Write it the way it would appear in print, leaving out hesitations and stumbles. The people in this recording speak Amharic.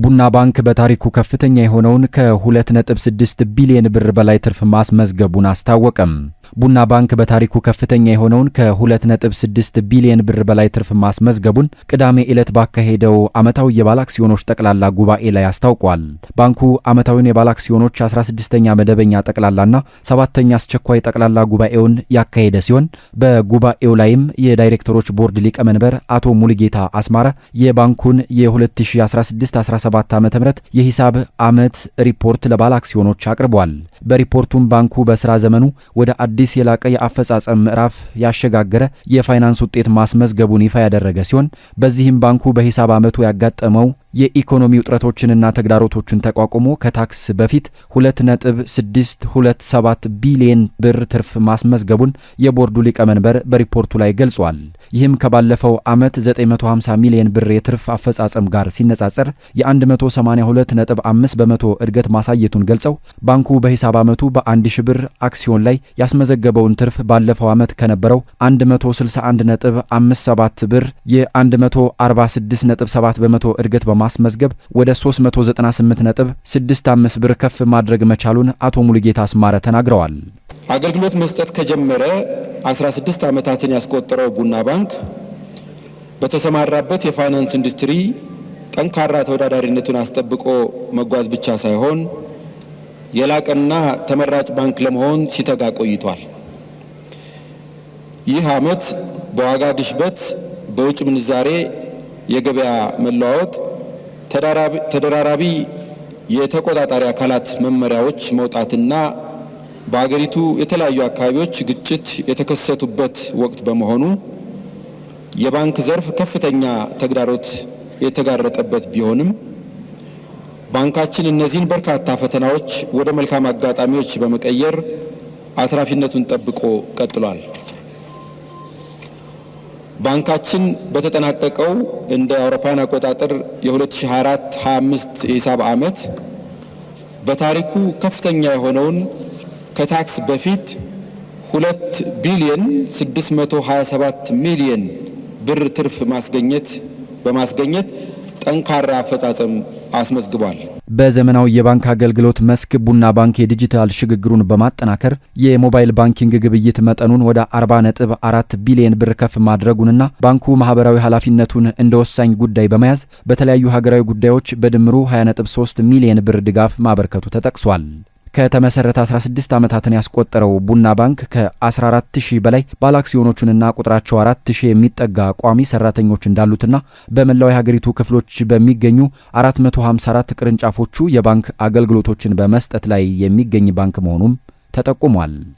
ቡና ባንክ በታሪኩ ከፍተኛ የሆነውን ከ2.6 ቢሊዮን ብር በላይ ትርፍ ማስመዝገቡን አስታወቀም። ቡና ባንክ በታሪኩ ከፍተኛ የሆነውን ከ2.6 ቢሊዮን ብር በላይ ትርፍ ማስመዝገቡን ቅዳሜ ዕለት ባካሄደው ዓመታዊ የባለ አክሲዮኖች ጠቅላላ ጉባኤ ላይ አስታውቋል። ባንኩ ዓመታዊውን የባለ አክሲዮኖች 16ኛ መደበኛ ጠቅላላና 7ኛ አስቸኳይ ጠቅላላ ጉባኤውን ያካሄደ ሲሆን በጉባኤው ላይም የዳይሬክተሮች ቦርድ ሊቀመንበር አቶ ሙሉጌታ አስማረ የባንኩን የ2016-17 ዓ.ም የሂሳብ ዓመት ሪፖርት ለባለ አክሲዮኖች አቅርቧል። በሪፖርቱም ባንኩ በስራ ዘመኑ ወደ አዲስ የላቀ የአፈጻጸም ምዕራፍ ያሸጋገረ የፋይናንስ ውጤት ማስመዝገቡን ይፋ ያደረገ ሲሆን በዚህም ባንኩ በሂሳብ ዓመቱ ያጋጠመው የኢኮኖሚ ውጥረቶችንና ተግዳሮቶችን ተቋቁሞ ከታክስ በፊት 2.627 ቢሊዮን ብር ትርፍ ማስመዝገቡን የቦርዱ ሊቀመንበር በሪፖርቱ ላይ ገልጿል። ይህም ከባለፈው ዓመት 950 ሚሊዮን ብር የትርፍ አፈጻጸም ጋር ሲነጻጸር የ182.5 በመቶ እድገት ማሳየቱን ገልጸው ባንኩ በሂሳብ ዓመቱ በ1000 ብር አክሲዮን ላይ ያስመዘገበውን ትርፍ ባለፈው ዓመት ከነበረው 161.57 ብር የ146.7 በመቶ እድገት ማስመዝገብ ወደ 398.65 ብር ከፍ ማድረግ መቻሉን አቶ ሙሉጌታ አስማረ ተናግረዋል። አገልግሎት መስጠት ከጀመረ 16 ዓመታትን ያስቆጠረው ቡና ባንክ በተሰማራበት የፋይናንስ ኢንዱስትሪ ጠንካራ ተወዳዳሪነቱን አስጠብቆ መጓዝ ብቻ ሳይሆን የላቀና ተመራጭ ባንክ ለመሆን ሲተጋ ቆይቷል። ይህ ዓመት በዋጋ ግሽበት፣ በውጭ ምንዛሬ የገበያ መለዋወጥ፣ ተደራራቢ የተቆጣጣሪ አካላት መመሪያዎች መውጣትና በአገሪቱ የተለያዩ አካባቢዎች ግጭት የተከሰቱበት ወቅት በመሆኑ የባንክ ዘርፍ ከፍተኛ ተግዳሮት የተጋረጠበት ቢሆንም ባንካችን እነዚህን በርካታ ፈተናዎች ወደ መልካም አጋጣሚዎች በመቀየር አትራፊነቱን ጠብቆ ቀጥሏል። ባንካችን በተጠናቀቀው እንደ አውሮፓውያን አቆጣጠር የ2024-25 የሂሳብ ዓመት በታሪኩ ከፍተኛ የሆነውን ከታክስ በፊት 2 ቢሊዮን 627 ሚሊዮን ብር ትርፍ በማስገኘት ጠንካራ አፈጻጸም አስመዝግቧል። በዘመናዊ የባንክ አገልግሎት መስክ ቡና ባንክ የዲጂታል ሽግግሩን በማጠናከር የሞባይል ባንኪንግ ግብይት መጠኑን ወደ 40.4 ቢሊዮን ብር ከፍ ማድረጉንና ባንኩ ማህበራዊ ኃላፊነቱን እንደ ወሳኝ ጉዳይ በመያዝ በተለያዩ ሀገራዊ ጉዳዮች በድምሩ 20.3 ሚሊዮን ብር ድጋፍ ማበርከቱ ተጠቅሷል። ከተመሰረተ 16 ዓመታትን ያስቆጠረው ቡና ባንክ ከ14000 በላይ ባለአክሲዮኖችንና ቁጥራቸው 4000 የሚጠጋ ቋሚ ሰራተኞች እንዳሉትና በመላው የሀገሪቱ ክፍሎች በሚገኙ 454 ቅርንጫፎቹ የባንክ አገልግሎቶችን በመስጠት ላይ የሚገኝ ባንክ መሆኑም ተጠቁሟል።